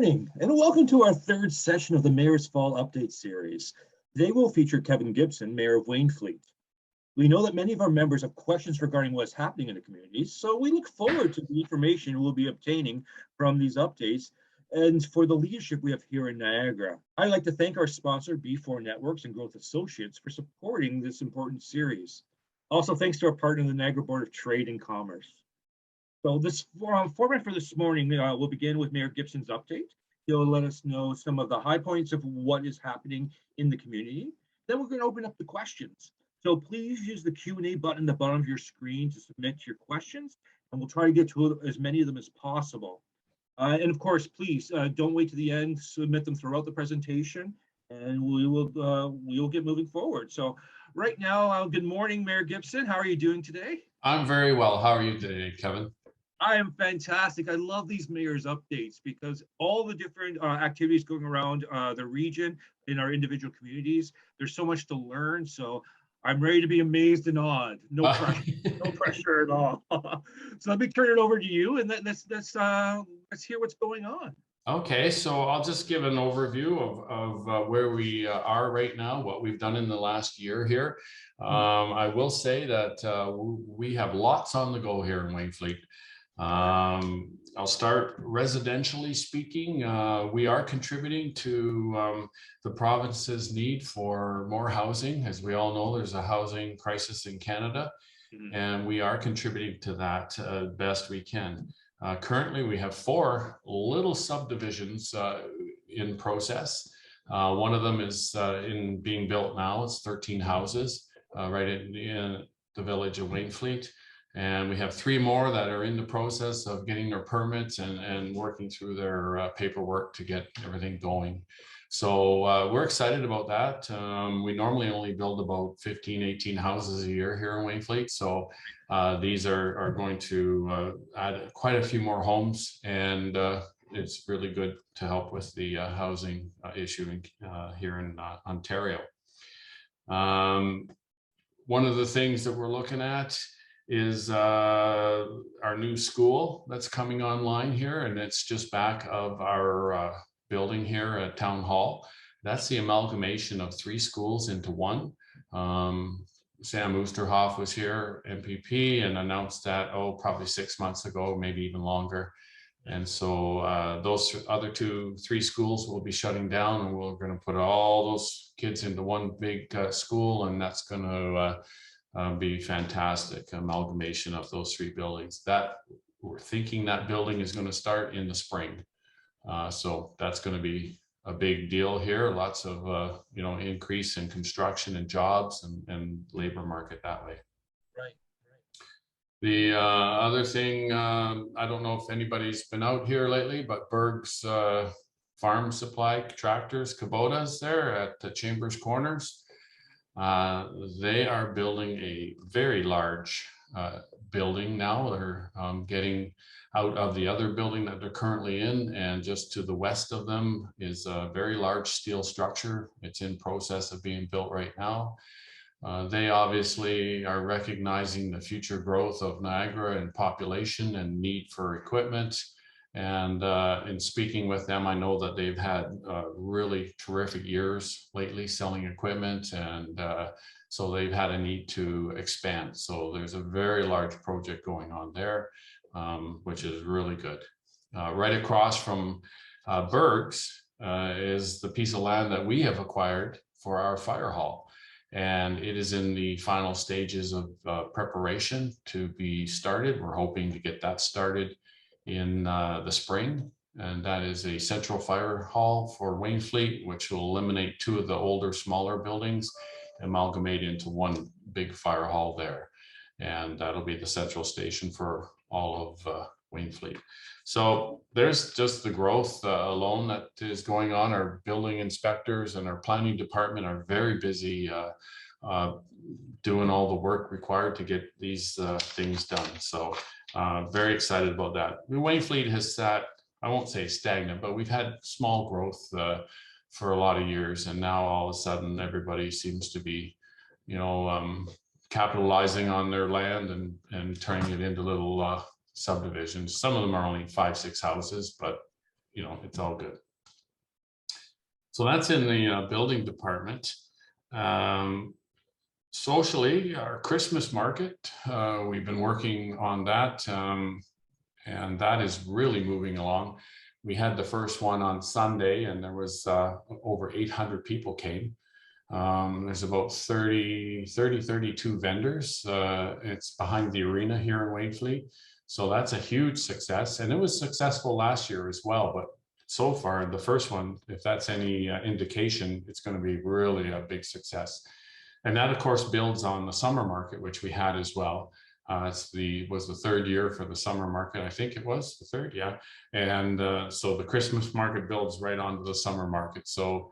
morning, and welcome to our third session of the Mayor's Fall Update series. Today we'll feature Kevin Gibson, Mayor of Wainfleet. We know that many of our members have questions regarding what's happening in the community, so we look forward to the information we'll be obtaining from these updates and for the leadership we have here in Niagara. I'd like to thank our sponsor, B4 Networks and Growth Associates, for supporting this important series. Also, thanks to our partner, the Niagara Board of Trade and Commerce. So this format for this morning, we'll begin with Mayor Gibson's update. He'll let us know some of the high points of what is happening in the community. Then we're going to open up the questions. So please use the Q&A button at the bottom of your screen to submit your questions, and we'll try to get to as many of them as possible. And of course, please don't wait to the end, submit them throughout the presentation, and we will get moving forward. So right now, good morning, Mayor Gibson. How are you doing today? I'm very well. How are you today, Kevin? I am fantastic. I love these mayor's updates because all the different activities going around the region in our individual communities, there's so much to learn. So I'm ready to be amazed and awed. No pressure, no pressure at all. So let me turn it over to you, and let's hear what's going on. Okay, so I'll just give an overview of where we are right now, what we've done in the last year here. I will say that we have lots on the go here in Wainfleet. I'll start residentially speaking. We are contributing to the province's need for more housing. As we all know, there's a housing crisis in Canada, and we are contributing to that best we can. Currently, we have 4 little subdivisions in process. One of them is in being built now. It's 13 houses right in the village of Wainfleet. And we have 3 more that are in the process of getting their permits and working through their paperwork to get everything going. So we're excited about that. We normally only build about 15, 18 houses a year here in Wainfleet. So these are going to add quite a few more homes, and it's really good to help with the housing issue here in Ontario. One of the things that we're looking at is our new school that's coming online here, and it's just back of our building here at Town Hall. That's the amalgamation of 3 schools into one. Sam Oosterhoff was here, MPP, and announced that, probably 6 months ago, maybe even longer. And so those other 3 schools will be shutting down, and we're going to put all those kids into one big school, and that's going to be fantastic amalgamation of those 3 buildings. That we're thinking that building is going to start in the spring. So that's going to be a big deal here. Lots of increase in construction and jobs and labor market that way. Right. The other thing, I don't know if anybody's been out here lately, but Berg's Farm Supply Tractors, Kubotas there at the Chambers Corners. They are building a very large building now. They're getting out of the other building that they're currently in, and just to the west of them is a very large steel structure. It's in process of being built right now. They obviously are recognizing the future growth of Niagara and population and need for equipment. And in speaking with them, I know that they've had really terrific years lately selling equipment, and so they've had a need to expand. So there's a very large project going on there, which is really good. Right across from Berg's is the piece of land that we have acquired for our fire hall. And it is in the final stages of preparation to be started. We're hoping to get that started in the spring, and that is a central fire hall for Wainfleet, which will eliminate 2 of the older, smaller buildings, amalgamate into one big fire hall there, and that'll be the central station for all of Wainfleet. So there's just the growth alone that is going on. Our building inspectors and our planning department are very busy doing all the work required to get these things done. So very excited about that. Wainfleet has sat, I won't say stagnant, but we've had small growth for a lot of years, and now all of a sudden everybody seems to be, capitalizing on their land and turning it into little subdivisions. Some of them are only 5-6 houses, but you know, it's all good. So that's in the building department. Socially, our Christmas market, we've been working on that, and that is really moving along. We had the first one on Sunday, and there was over 800 people came. There's about 32 vendors. It's behind the arena here in Wainfleet. So that's a huge success. And it was successful last year as well. But so far, the first one, if that's any indication, it's going to be really a big success. And that, of course, builds on the summer market, which we had as well. Was the third year for the summer market. I think it was the third, yeah. And so the Christmas market builds right onto the summer market. So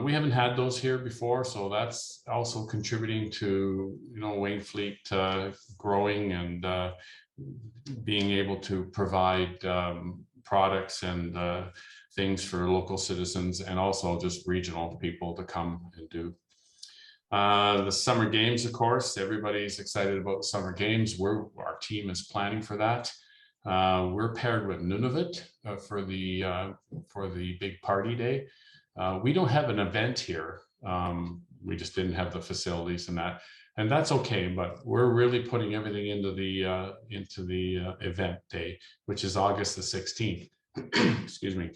we haven't had those here before, so that's also contributing to, you know, Wainfleet growing and being able to provide products and things for local citizens and also just regional people to come and do. The summer games, of course, everybody's excited about the summer games. Our team is planning for that. We're paired with Nunavut for the big party day. We don't have an event here. We just didn't have the facilities and that's okay. But we're really putting everything into the event day, which is August the 16th. Excuse me.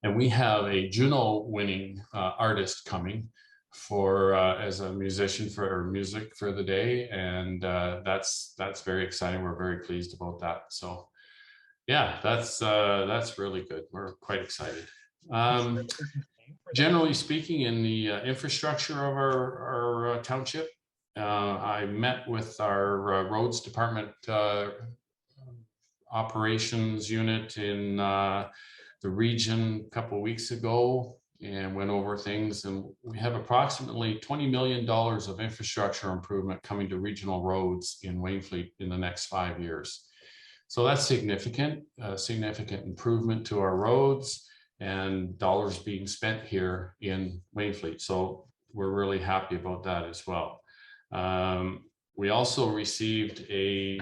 And we have a Juno winning artist coming for as a musician for music for the day, and that's very exciting. We're very pleased about that. So yeah, that's really good. We're quite excited. Generally speaking, in the infrastructure of our township, I met with our roads department operations unit in the region a couple of weeks ago and went over things, and we have approximately $20 million of infrastructure improvement coming to regional roads in Wainfleet in the next 5 years. So that's significant improvement to our roads and dollars being spent here in Wainfleet. So we're really happy about that as well. We also received it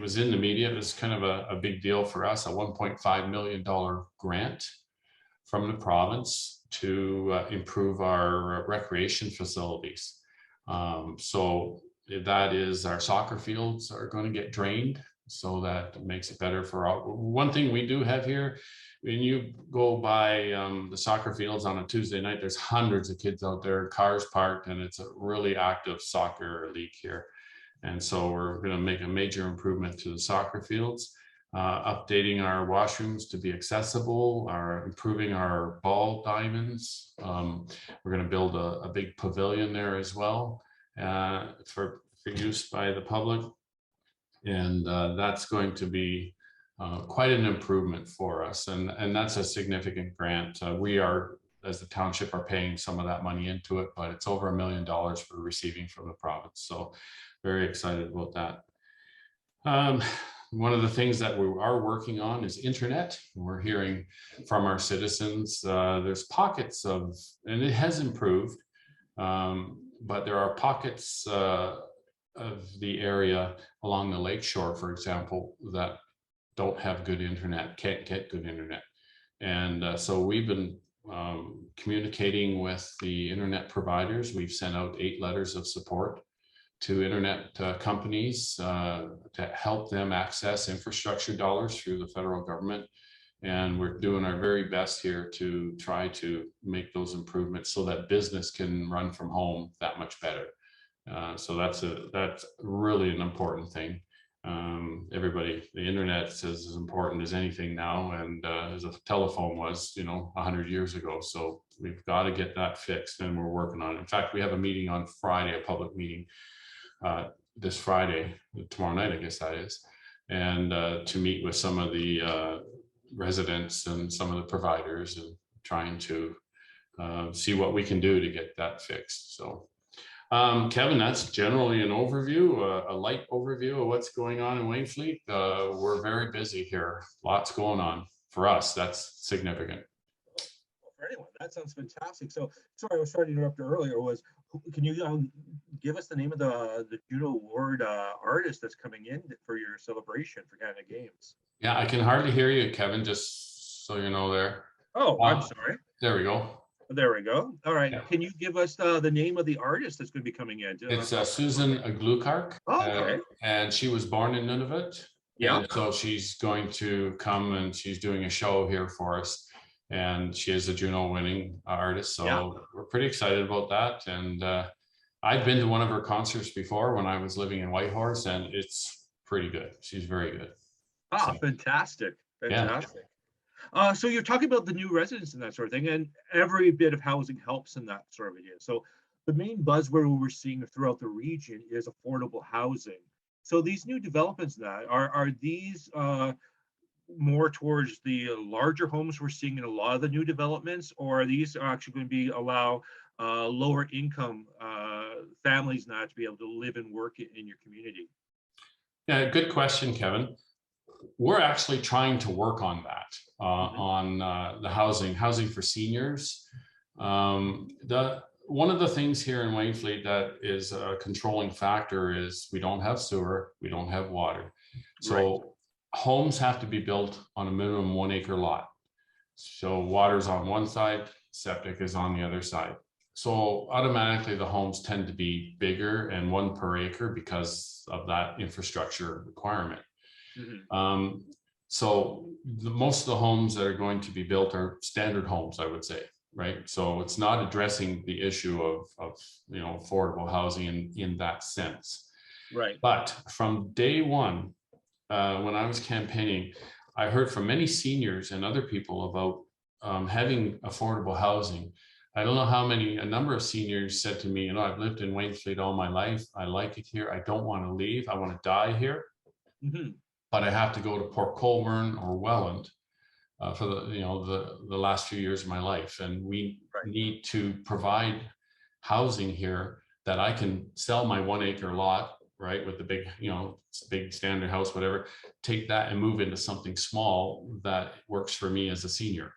was in the media, it was kind of a big deal for us, a $1.5 million grant from the province to improve our recreation facilities. So that is, our soccer fields are going to get drained, so that makes it better for all. One thing we do have here, when you go by the soccer fields on a Tuesday night, there's hundreds of kids out there, cars parked, and it's a really active soccer league here. And so we're going to make a major improvement to the soccer fields, updating our washrooms to be accessible, improving our ball diamonds. We're going to build a big pavilion there as well for use by the public. And that's going to be quite an improvement for us. And that's a significant grant. We are, as the township, are paying some of that money into it, but it's over $1 million we're receiving from the province. So very excited about that. One of the things that we are working on is internet. We're hearing from our citizens, there's pockets of, and it has improved, but there are pockets of the area along the lakeshore, for example, that don't have good internet, can't get good internet. And so we've been communicating with the internet providers. We've sent out 8 letters of support to internet companies to help them access infrastructure dollars through the federal government. And we're doing our very best here to try to make those improvements so that business can run from home that much better. So that's really an important thing. Everybody, the internet is as important as anything now, and as a telephone was, 100 years ago. So we've got to get that fixed, and we're working on it. In fact, we have a meeting on Friday, a public meeting this Friday, tomorrow night, I guess that is, and to meet with some of the residents and some of the providers and trying to see what we can do to get that fixed. So Kevin, that's generally an overview, a light overview of what's going on in Wainfleet. We're very busy here, lots going on for us. That's significant. For anyone, that sounds fantastic. So sorry, I was trying to interrupt you earlier. Can you give us the name of the Judo Award artist that's coming in for your celebration for Canada Games? Yeah, I can hardly hear you, Kevin. Just so you know there. Oh, I'm Uh, sorry. there we go. There we go. All right. Yeah. Can you give us the name of the artist that's going to be coming in? It's Susan Glukark, Oh, okay. and she was born in Nunavut. Yeah. And so she's going to come and she's doing a show here for us. And she is a Juno winning artist. So Yeah. we're pretty excited about that. And I've been to one of her concerts before when I was living in Whitehorse, and it's pretty good. She's very good. Ah, So, fantastic. yeah. Fantastic. So you're talking about the new residents and that sort of thing, and every bit of housing helps in that sort of idea. So the main buzzword we're seeing throughout the region is affordable housing. So these new developments that are these more towards the larger homes we're seeing in a lot of the new developments, or are these actually going to be allow lower income families now to be able to live and work in your community? Yeah, good question, Kevin. We're actually trying to work on that, Mhm. on the housing for seniors. One of the things here in Wainfleet that is a controlling factor is we don't have sewer, we don't have water. Right. So homes have to be built on a minimum 1 acre lot. So water's on one side, septic is on the other side. So automatically the homes tend to be bigger and 1 per acre because of that infrastructure requirement. Mhm. So most of the homes that are going to be built are standard homes, I would say, right? So it's not addressing the issue of affordable housing in that sense. Right. But from day one, when I was campaigning, I heard from many seniors and other people about having affordable housing. I don't know a number of seniors said to me, I've lived in Wainfleet all my life. I like it here. I don't want to leave. I want to die here. Mhm. But I have to go to Port Colborne or Welland for the last few years of my life, and we Right. need to provide housing here that I can sell my 1 acre lot, right, with the big standard house, whatever, take that and move into something small that works for me as a senior.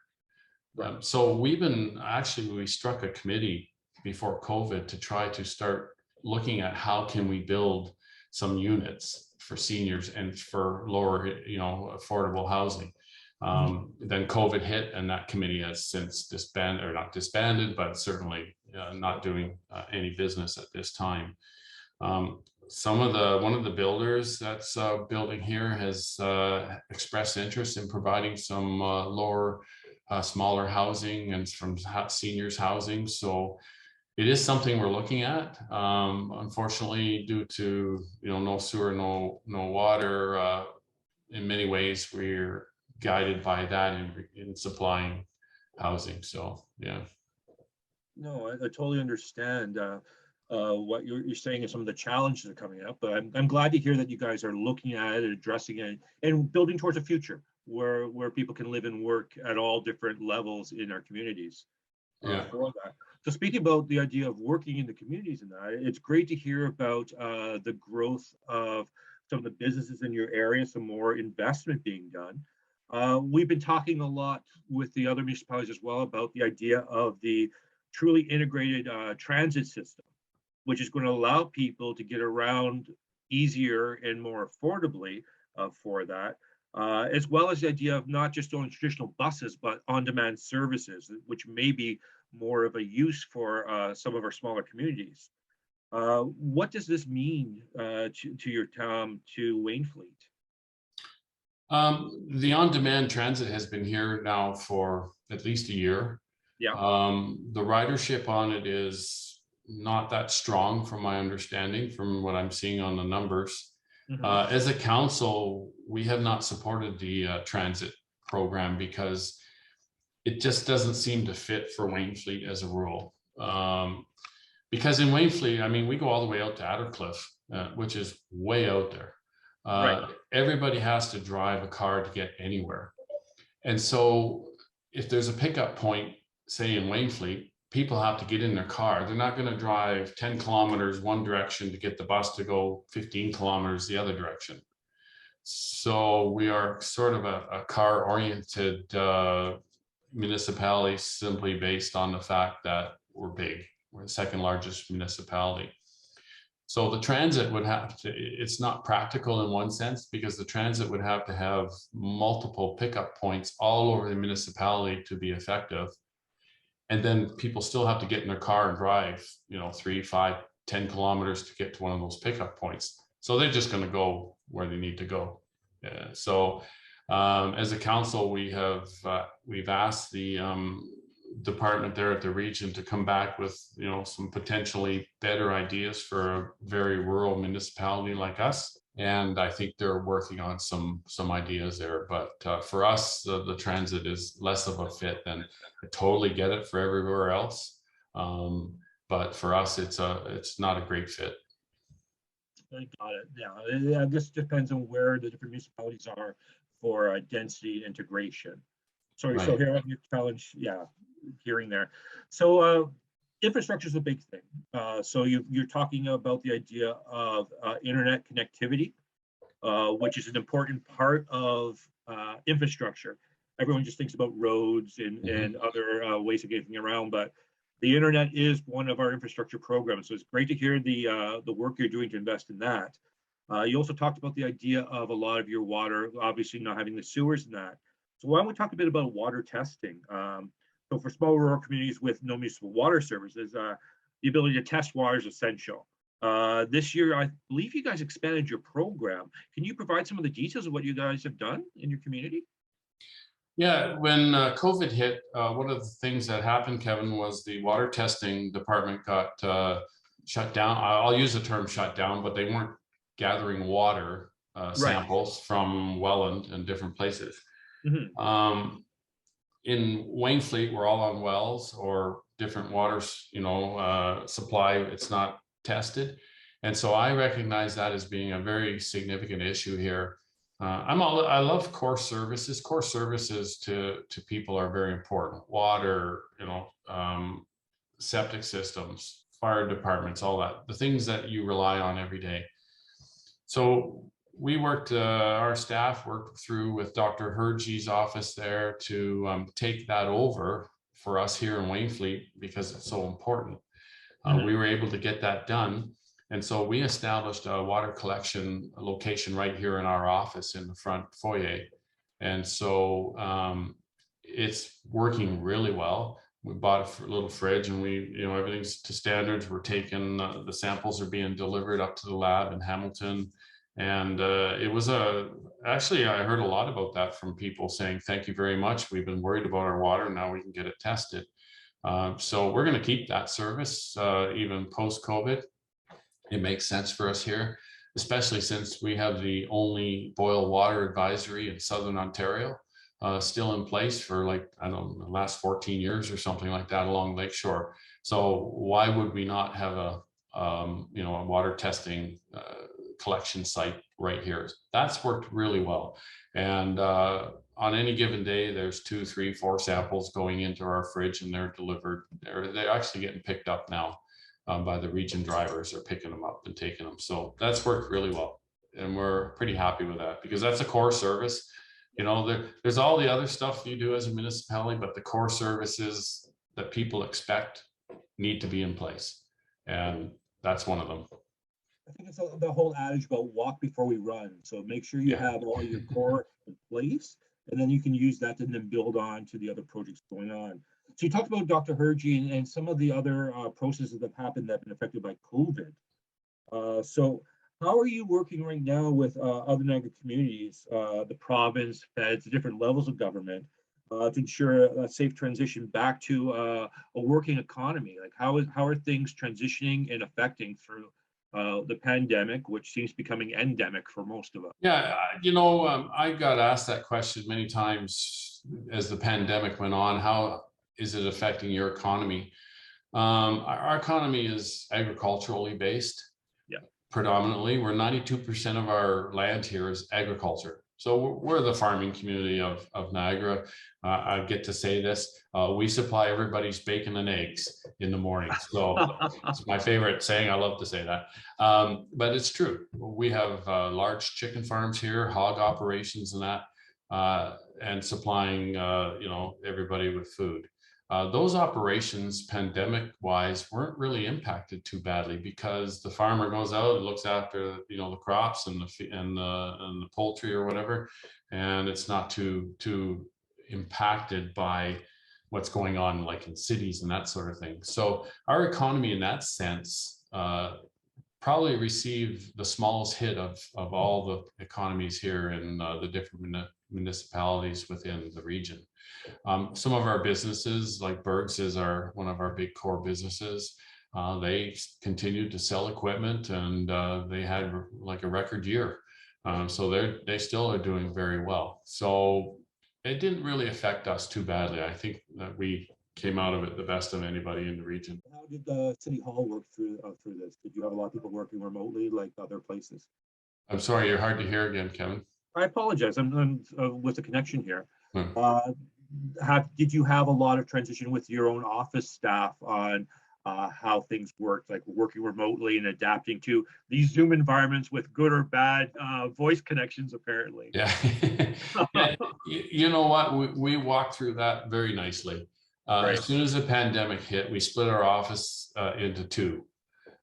Right. So we struck a committee before COVID to try to start looking at how can we build some units for seniors and for lower, affordable housing. Then COVID hit, and that committee has since disbanded, or not disbanded, but certainly not doing any business at this time. One of the builders that's building here has expressed interest in providing some smaller housing and from seniors housing. So it is something we're looking at. Unfortunately, due to no sewer, no water, in many ways we're guided by that in supplying housing. So yeah. No, I totally understand what you're saying and some of the challenges that are coming up. But I'm glad to hear that you guys are looking at it, addressing it, and building towards a future where people can live and work at all different levels in our communities. Yeah. For that. So speaking about the idea of working in the communities and that, it's great to hear about the growth of some of the businesses in your area, some more investment being done. We've been talking a lot with the other municipalities as well about the idea of the truly integrated transit system, which is going to allow people to get around easier and more affordably for that. As well as the idea of not just on traditional buses, but on-demand services, which may be more of a use for some of our smaller communities. What does this mean to your town, to Wainfleet? The on-demand transit has been here now for at least a year. Yeah. The ridership on it is not that strong from my understanding, from what I'm seeing on the numbers. As a council, we have not supported the transit program because it just doesn't seem to fit for Wainfleet as a rule. Because in Wainfleet, I mean, we go all the way out to Attercliffe, which is way out there. Right. Everybody has to drive a car to get anywhere. And so if there's a pickup point, say in Wainfleet, people have to get in their car. They're not going to drive 10 kilometers one direction to get the bus to go 15 kilometers the other direction. So we are sort of a car-oriented municipality, simply based on the fact that we're big. We're the second largest municipality. So the transit would have to, it's not practical in one sense, because the transit would have to have multiple pickup points all over the municipality to be effective. And then people still have to get in their car and drive, 3, 5, 10 kilometers to get to one of those pickup points. So they're just going to go where they need to go. So as a council, we've asked the department there at the region to come back with some potentially better ideas for a very rural municipality like us, and I think they're working on some ideas there. But for us, the transit is less of a fit than, I totally get it for everywhere else, but for us it's not a great fit. I got it. Yeah, this depends on where the different municipalities are for density integration. Sorry, Right. so here your challenge, yeah, hearing there. So infrastructure is a big thing. So you're talking about the idea of internet connectivity, which is an important part of infrastructure. Everyone just thinks about roads and other ways of getting around, but the internet is one of our infrastructure programs. So it's great to hear the work you're doing to invest in that. You also talked about the idea of a lot of your water, obviously not having the sewers in that. So why don't we talk a bit about water testing? So for small rural communities with no municipal water services, the ability to test water is essential. This year, I believe you guys expanded your program. Can you provide some of the details of what you guys have done in your community? Yeah, when COVID hit, one of the things that happened, Kevin, was the water testing department got shut down. I'll use the term shut down, but they weren't gathering water samples from Welland and different places. In Wainfleet, we're all on wells or different waters, supply. It's not tested. And so I recognize that as being a very significant issue here. I love core services. Core services to people are very important. Water, septic systems, fire departments, all that, the things that you rely on every day. So we worked, our staff worked through with Dr. Hergey's office there to take that over for us here in Wainfleet because it's so important. We were able to get that done. And so we established a water collection location right here in our office in the front foyer. And so it's working really well. We bought a little fridge and everything's to standards. We're taking, the samples are being delivered up to the lab in Hamilton. And it was actually, I heard a lot about that from people saying, thank you very much. We've been worried about our water. Now we can get it tested. So we're going to keep that service even post-COVID. It makes sense for us here, especially since we have the only boil water advisory in Southern Ontario still in place for the last 14 years or something like that along Lakeshore. So why would we not have a water testing collection site right here? That's worked really well. And on any given day, there's 2, 3, 4 samples going into our fridge and they're delivered. They're actually getting picked up now. By the region drivers are picking them up and taking them. So that's worked really well. And we're pretty happy with that because that's a core service. There's all the other stuff you do as a municipality, but the core services that people expect need to be in place. And that's one of them. I think it's the whole adage about walk before we run. So make sure you have all your core in place, and then you can use that and then build on to the other projects going on. So you talked about Dr. Hergey and some of the other processes that have happened that have been affected by COVID. So how are you working right now with other Niagara communities, the province, feds, the different levels of government to ensure a safe transition back to a working economy? Like how are things transitioning and affecting through the pandemic, which seems becoming endemic for most of us? Yeah, I got asked that question many times as the pandemic went on. How is it affecting your economy? Our economy is agriculturally based. Yeah. Predominantly, we're 92% of our land here is agriculture. So we're the farming community of Niagara. I get to say this. We supply everybody's bacon and eggs in the morning. So it's my favorite saying. I love to say that. But it's true. We have large chicken farms here, hog operations and that, and supplying, everybody with food. Those operations, pandemic wise, weren't really impacted too badly because the farmer goes out and looks after, the crops and the poultry or whatever, and it's not too impacted by what's going on like in cities and that sort of thing. So our economy in that sense probably received the smallest hit of all the economies here in the different municipalities within the region. Some of our businesses, like Berg's is one of our big core businesses. They continued to sell equipment, and they had like a record year. So they still are doing very well. So it didn't really affect us too badly. I think that we came out of it the best of anybody in the region. How did City Hall work through this? Did you have a lot of people working remotely like other places? I'm sorry, you're hard to hear again, Kevin. I apologize. I'm with the connection here. Hmm. Did you have a lot of transition with your own office staff on how things worked, like working remotely and adapting to these Zoom environments with good or bad voice connections, apparently? Yeah. Yeah. You know what? We walked through that very nicely. Right. As soon as the pandemic hit, we split our office into two,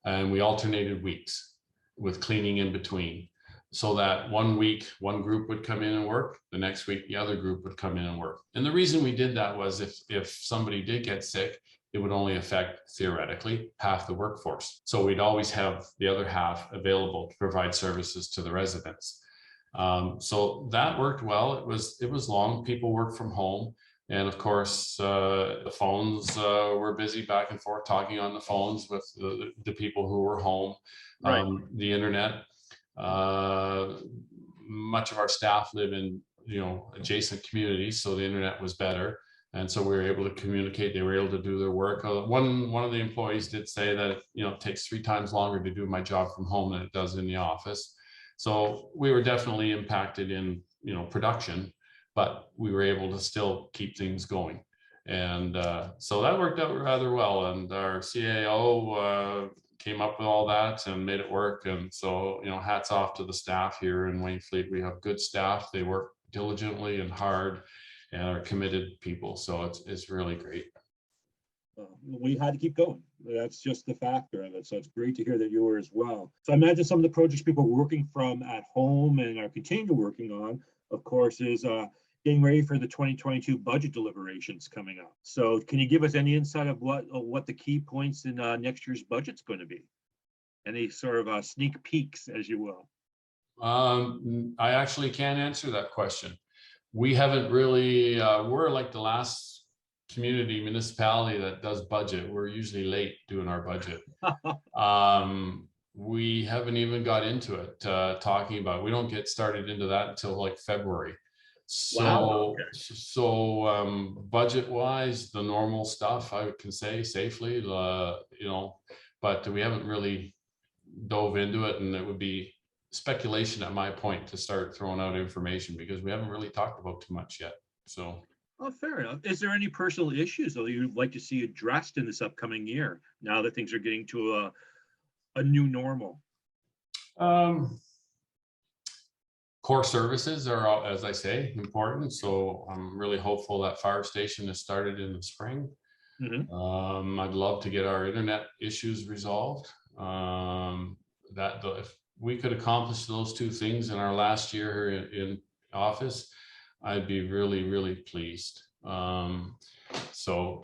and we alternated weeks with cleaning in between, so that one week one group would come in and work, the next week the other group would come in and work. And the reason we did that was if somebody did get sick, it would only affect theoretically half the workforce. So we'd always have the other half available to provide services to the residents. So that worked well. It was long. People worked from home. And of course, the phones were busy back and forth talking on the phones with the people who were home. Right. The internet. Much of our staff live in adjacent communities, so the internet was better, and so we were able to communicate. They were able to do their work. One of the employees did say that it takes 3 times longer to do my job from home than it does in the office. So we were definitely impacted in production, but we were able to still keep things going. And so that worked out rather well. And our CAO came up with all that and made it work. And so, hats off to the staff here in Wainfleet. We have good staff. They work diligently and hard and are committed people. So it's really great. We had to keep going. That's just the factor of it. So it's great to hear that you were as well. So I imagine some of the projects people are working from at home and are continuing to working on, of course, is getting ready for the 2022 budget deliberations coming up. So can you give us any insight of what the key points in next year's budget's going to be? Any sort of sneak peeks, as you will? I actually can't answer that question. We haven't really, we're like the last community municipality that does budget. We're usually late doing our budget. We haven't even got into it, talking about, we don't get started into that until like February. So, wow. Okay. So budget wise, the normal stuff I can say safely, but we haven't really dove into it, and it would be speculation at my point to start throwing out information because we haven't really talked about too much yet. So. Oh, fair enough. Is there any personal issues though you'd like to see addressed in this upcoming year now that things are getting to a new normal? Core services are, as I say, important. So I'm really hopeful that fire station is started in the spring. Mm-hmm. I'd love to get our internet issues resolved. If we could accomplish those 2 things in our last year in office, I'd be really, really pleased. So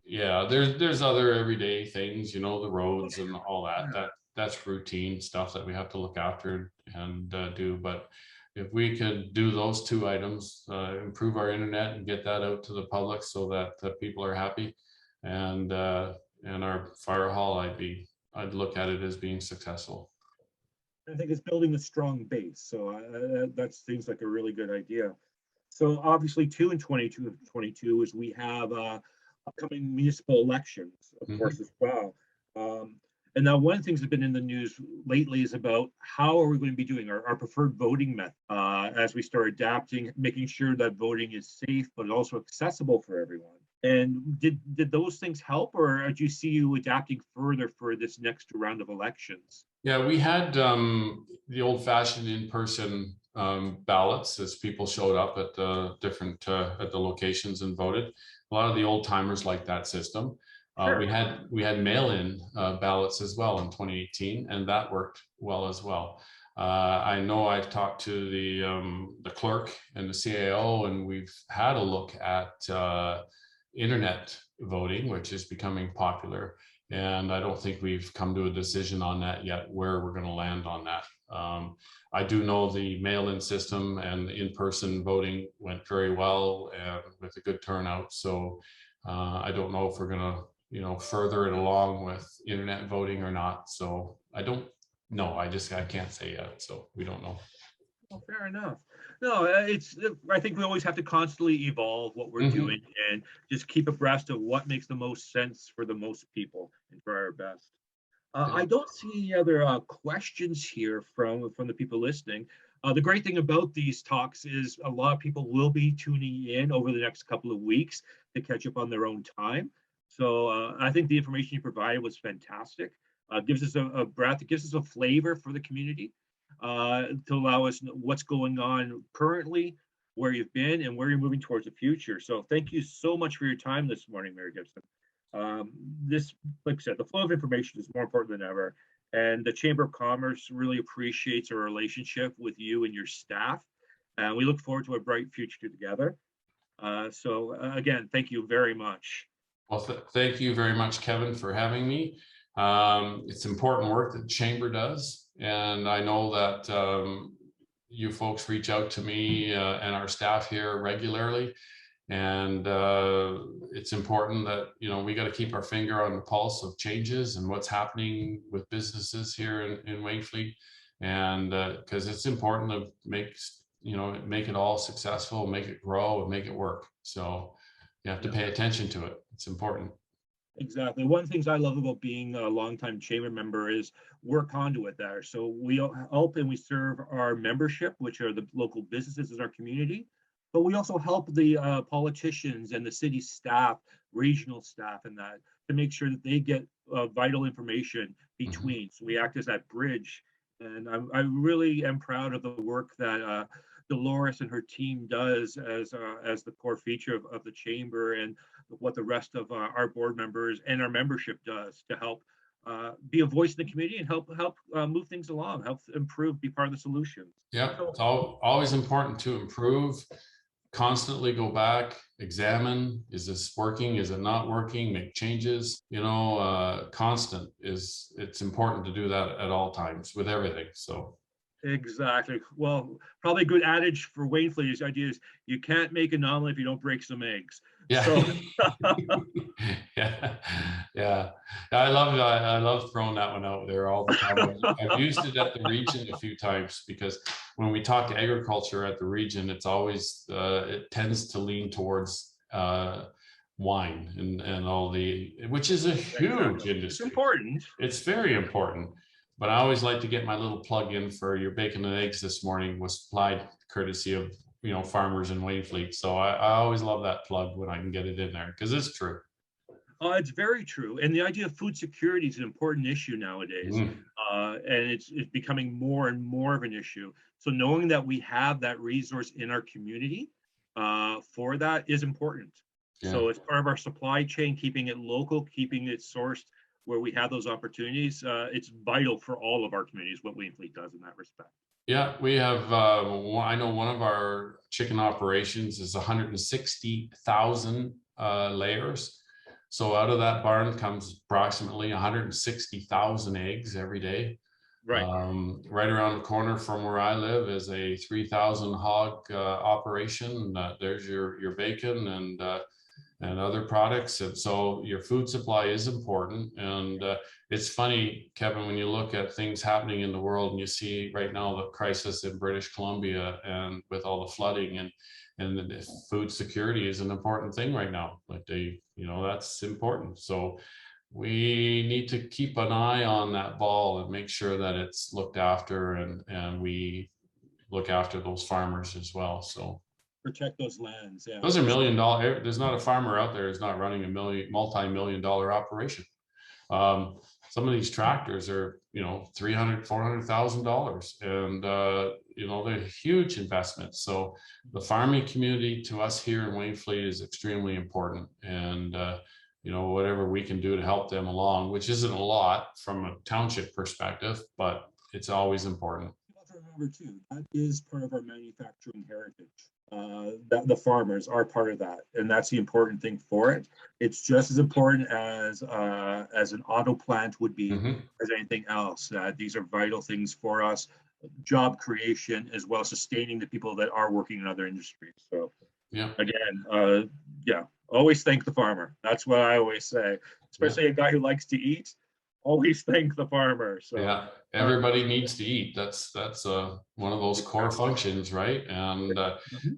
yeah, there's other everyday things, the roads and all that. That's routine stuff that we have to look after and do. But if we could do those 2 items, improve our internet and get that out to the public so that people are happy, and our fire hall, I'd look at it as being successful. I think it's building a strong base. So that seems like a really good idea. So obviously, too, in 2022 is we have upcoming municipal elections, of mm-hmm. course, as well. And now one of the things that's been in the news lately is about how are we going to be doing our preferred voting method as we start adapting, making sure that voting is safe, but also accessible for everyone. And did those things help, or do you see you adapting further for this next round of elections? Yeah, we had the old-fashioned in-person ballots as people showed up at the different at the locations and voted. a lot of the old timers like that system. Sure. We had mail-in ballots as well in 2018, and that worked well as well. I know I've talked to the clerk and the CAO, and we've had a look at internet voting, which is becoming popular. And I don't think we've come to a decision on that yet, where we're going to land on that. I do know the mail-in system and the in-person voting went very well and with a good turnout. So I don't know if we're going to, further it along with internet voting or not. So I don't know. I can't say yet. So we don't know. Well, fair enough. No, I think we always have to constantly evolve what we're doing and just keep abreast of what makes the most sense for the most people and for our best. I don't see any other questions here from the people listening. The great thing about these talks is a lot of people will be tuning in over the next couple of weeks to catch up on their own time. So I think the information you provided was fantastic. Gives us a breath, it gives us a flavor for the community to allow us to know what's going on currently, where you've been, and where you're moving towards the future. So thank you so much for your time this morning, Mayor Gibson. This, like I said, the flow of information is more important than ever. And the Chamber of Commerce really appreciates our relationship with you and your staff. And we look forward to a bright future together. So again, thank you very much. Well, thank you very much, Kevin, for having me. It's important work that the Chamber does. And I know that you folks reach out to me and our staff here regularly. And it's important that, we got to keep our finger on the pulse of changes and what's happening with businesses here in Wainfleet. And because it's important to make it all successful, make it grow and make it work. So you have to pay attention to it. It's important. Exactly. One of the things I love about being a longtime chamber member is we're conduit there. So we help and we serve our membership, which are the local businesses in our community, but we also help the politicians and the city staff, regional staff, and that to make sure that they get vital information between. So we act as that bridge. And I really am proud of the work that Dolores and her team does as the core feature of the chamber, and what the rest of our board members and our membership does to help be a voice in the community and help move things along, help improve, be part of the solution. Yeah, it's always important to improve, constantly go back, examine, is this working, is it not working, make changes, constant it's important to do that at all times with everything. So exactly. Well, probably a good adage for Wainfleet's idea is you can't make an omelet if you don't break some eggs. Yeah. So yeah. I love throwing that one out there all the time. I've used it at the region a few times because when we talk agriculture at the region, it's always it tends to lean towards wine and all which is a huge industry. It's important. It's very important. But I always like to get my little plug in for your bacon and eggs this morning was supplied courtesy of farmers in Wainfleet. So I always love that plug when I can get it in there because it's true. It's very true. And the idea of food security is an important issue nowadays. And it's becoming more and more of an issue. So knowing that we have that resource in our community for that is important. Yeah. So as part of our supply chain, keeping it local, keeping it sourced where we have those opportunities, it's vital for all of our communities, what Wainfleet does in that respect. Yeah, we have, I know one of our chicken operations is 160,000 layers. So out of that barn comes approximately 160,000 eggs every day. Right. Right around the corner from where I live is a 3,000 hog operation. There's your bacon and other products. And so your food supply is important. And it's funny, Kevin, when you look at things happening in the world and you see right now the crisis in British Columbia and with all the flooding and the food security is an important thing right now. Like that's important. So we need to keep an eye on that ball and make sure that it's looked after and we look after those farmers as well. So protect those lands. Yeah. Those are $1 million. There's not a farmer out there who's not running a multi-million-dollar operation. Some of these tractors are, $300,000, $400,000, and they're huge investments. So the farming community to us here in Wainfleet is extremely important, and whatever we can do to help them along, which isn't a lot from a township perspective, but it's always important. Remember too, that is part of our manufacturing heritage. That the farmers are part of that, and that's the important thing for it. It's just as important as an auto plant would be as anything else. These are vital things for us, job creation as well as sustaining the people that are working in other industries. So yeah, again, always thank the farmer. That's what I always say, especially a guy who likes to eat. Always thank the farmer. So yeah, everybody needs to eat. That's one of those core functions, right? And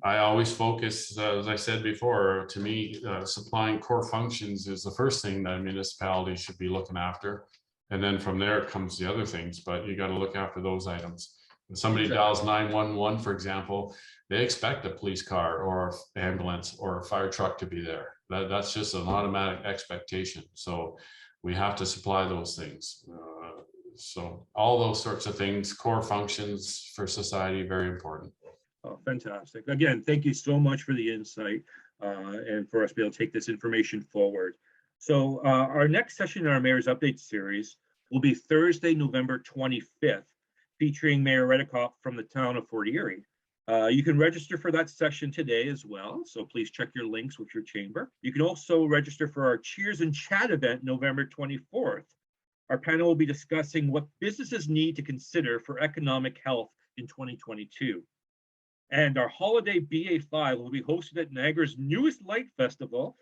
I always focus, as I said before, to me, supplying core functions is the first thing that a municipality should be looking after, and then from there comes the other things. But you got to look after those items. When somebody dials 911, for example, they expect a police car or ambulance or a fire truck to be there. That's just an automatic expectation. So we have to supply those things. So all those sorts of things, core functions for society, very important. Oh, fantastic. Again, thank you so much for the insight and for us to be able to take this information forward. So our next session in our Mayor's Update series will be Thursday, November 25th, featuring Mayor Redekop from the town of Fort Erie. You can register for that session today as well, so please check your links with your chamber. You can also register for our Cheers and Chat event November 24th. Our panel will be discussing what businesses need to consider for economic health in 2022. And our holiday BA5 will be hosted at Niagara's newest light festival,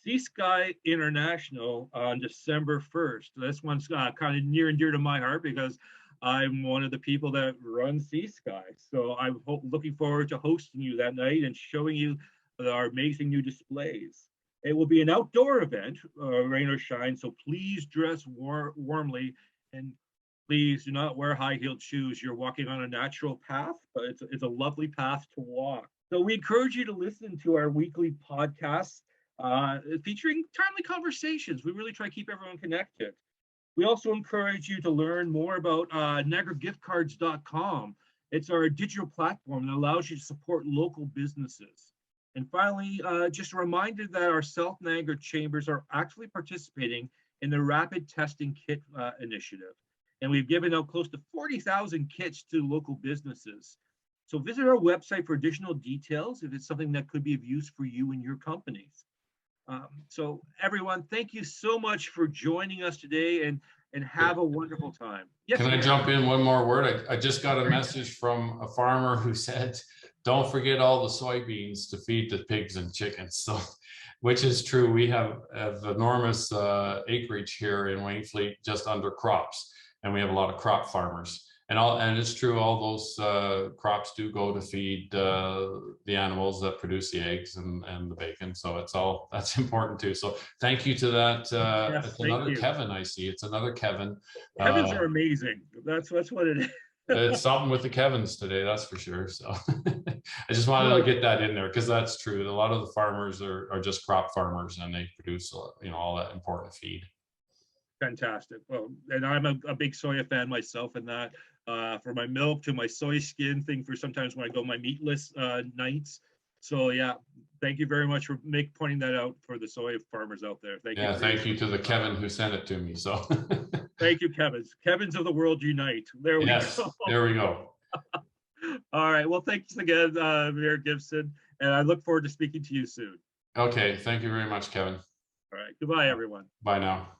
Sea Sky International, on December 1st. This one's kind of near and dear to my heart because I'm one of the people that run Sea Sky. So I'm looking forward to hosting you that night and showing you our amazing new displays. It will be an outdoor event, rain or shine, so please dress warmly, and please do not wear high-heeled shoes. You're walking on a natural path, but it's a lovely path to walk. So we encourage you to listen to our weekly podcasts featuring timely conversations. We really try to keep everyone connected. We also encourage you to learn more about NiagaraGiftCards.com. It's our digital platform that allows you to support local businesses. And finally, just a reminder that our South Niagara chambers are actually participating in the Rapid Testing Kit initiative. And we've given out close to 40,000 kits to local businesses. So visit our website for additional details if it's something that could be of use for you and your companies. So everyone, thank you so much for joining us today, and have a wonderful time. Yes, can I jump in one more word? I just got a message from a farmer who said, don't forget all the soybeans to feed the pigs and chickens. So, which is true. We have enormous acreage here in Wainfleet just under crops, and we have a lot of crop farmers. And it's true, all those crops do go to feed the animals that produce the eggs and the bacon. So that's important too. So thank you to that. Yes, it's another Kevin I see. It's another Kevin. Kevins are amazing. That's what it is. It's something with the Kevins today, that's for sure. So I just wanted to get that in there because that's true. A lot of the farmers are just crop farmers, and they produce all that important feed. Fantastic. Well, and I'm a big soya fan myself, in that for my milk to my soy skin thing for sometimes when I go my meatless nights. So yeah, thank you very much for pointing that out for the soy farmers out there. Thank you to the Kevin who sent it to me. So thank you, Kevins of the world unite. There we go. There we go. All right. Well, thanks again, Mayor Gibson, and I look forward to speaking to you soon. Okay. Thank you very much, Kevin. All right. Goodbye, everyone. Bye now.